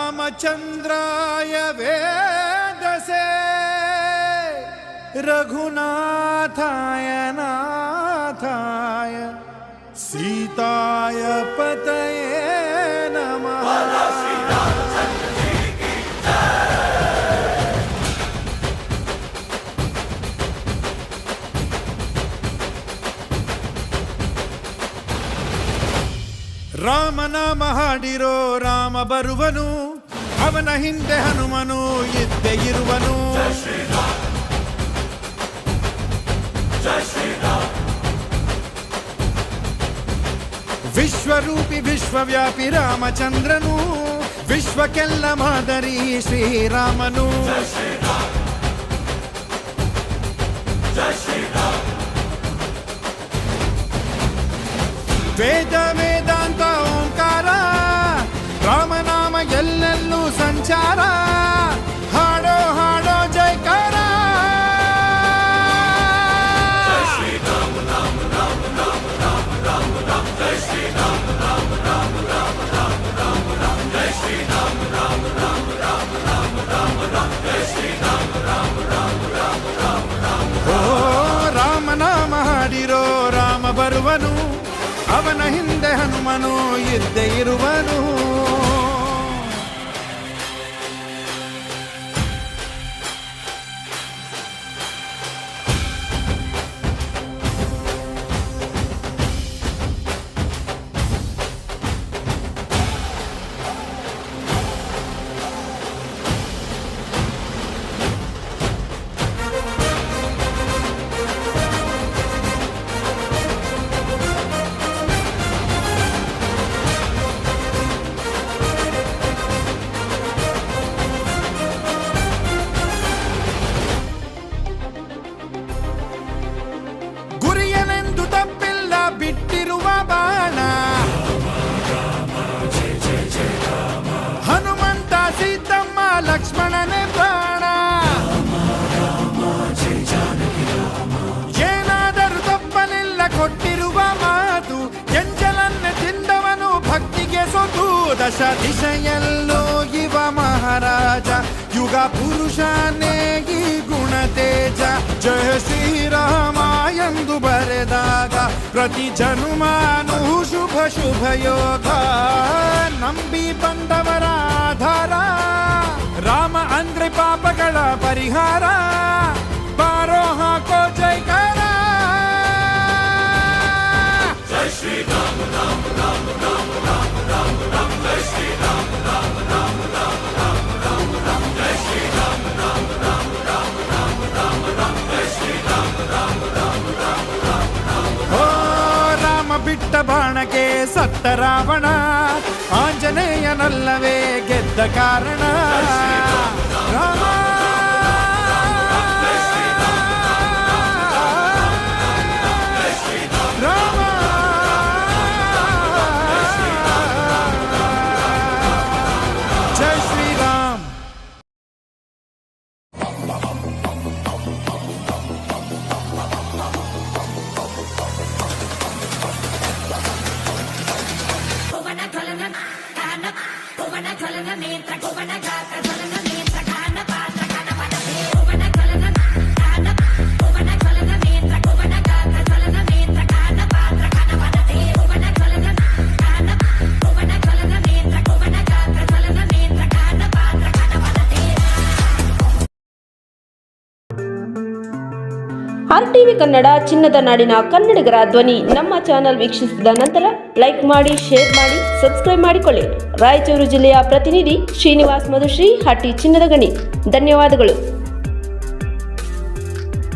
रामचंद्राय वेदसे रघुनाथाय नाथाय सीताय पतये नमः। ರಾಮನಾಮ ಹಾಡಿರೋ ರಾಮ ಬರುವನು, ಅವನ ಹಿಂದೆ ಹನುಮನು ಇದ್ದೇ ಇರುವನು. ವಿಶ್ವರೂಪಿ ವಿಶ್ವವ್ಯಾಪಿ ರಾಮಚಂದ್ರನು, ವಿಶ್ವಕ್ಕೆಲ್ಲ ಮಾದರಿ ಶ್ರೀರಾಮನು. ವೇದ ವೇದಾಂತ ಓಂಕಾರ, ರಾಮನಾಮ ಎಲ್ಲೆಲ್ಲೂ ಸಂಚಾರ. ಹಾಡೋ ಹಾಡೋ ಜೈಕಾರ. ಓ ರಾಮನಾಮ ಹಾಡಿರೋ ರಾಮ ಬರುವನು, ಅವನ ಹಿಂದೆ ಹನುಮನು ಇದ್ದೇ ಇರುವನು. ಬಿಟ್ಟಿರುವ ಬಾಣ ಹನುಮಂತ ಸೀತಮ್ಮ ಲಕ್ಷ್ಮಣನೇ ಪ್ರಾಣ. ಏನಾದರೂ ತಪ್ಪಲಿಲ್ಲ ಕೊಟ್ಟಿರುವ ಮಾತು, ಎಂಜಲನ್ನು ತಿಂದವನು ಭಕ್ತಿಗೆ ಸೊತು. ದಶ ದಿಶೆಯಲ್ಲೋ ಇವ ಮಹಾರಾಜ, ಯುಗ ಪುರುಷನೇ ಈ ಗುಣ ತೇಜ. ಜಯ ಶ್ರೀರಾಮ ಎಂದು ಬರೆದಾಗ ಪ್ರತಿ ಜನುಮಾನು ಶುಭ ಶುಭ ಯೋಗ. ನಂಬಿ ಬಂದವರ ಆಧಾರ, ರಾಮ ಅಂದ್ರೆ ಪಾಪಗಳ ಪರಿಹಾರ. ಬಾರೋ ಹಾಕೋ ಜೈಕಾರ. ಜೈ ಶ್ರೀರಾಮ ರಾಮ ರಾಮ ರಾಮ ರಾಮ ರಾಮ ರಾಮ. ಜೈ ಶ್ರೀರಾಮ ರಾಮ ರಾಮ ರಾಮ ರಾಮ ರಾಮ ರಾಮ. ಜೈ ಶ್ರೀರಾಮ ರಾಮ ರಾಮ ರಾಮ ರಾಮ ರಾಮ ರಾಮ. ಜೈ ಶ್ರೀರಾಮ ರಾಮ ರಾಮ ರಾಮ ರಾಮ ರಾಮ. ಓ ರಾಮ ಬಿಟ್ಟ ಬಾಣಕ್ಕೆ ಸತ್ತ ರಾವಣ, ಆಂಜನೇಯನಲ್ಲವೇ ಗೆದ್ದ ಕಾರಣ. ರಾಮ RTV ಕನ್ನಡ ಚಿನ್ನದ ನಾಡಿನ ಕನ್ನಡಿಗರ ಧ್ವನಿ. ನಮ್ಮ ಚಾನೆಲ್ ವೀಕ್ಷಿಸಿದ ನಂತರ ಲೈಕ್ ಮಾಡಿ, ಶೇರ್ ಮಾಡಿ, ಸಬ್ಸ್ಕ್ರೈಬ್ ಮಾಡಿಕೊಳ್ಳಿ. ರಾಯಚೂರು ಜಿಲ್ಲೆಯ ಪ್ರತಿನಿಧಿ ಶ್ರೀನಿವಾಸ್ ಮಧುಶ್ರೀ, ಹಟ್ಟಿ ಚಿನ್ನದ ಗಣಿ. ಧನ್ಯವಾದಗಳು.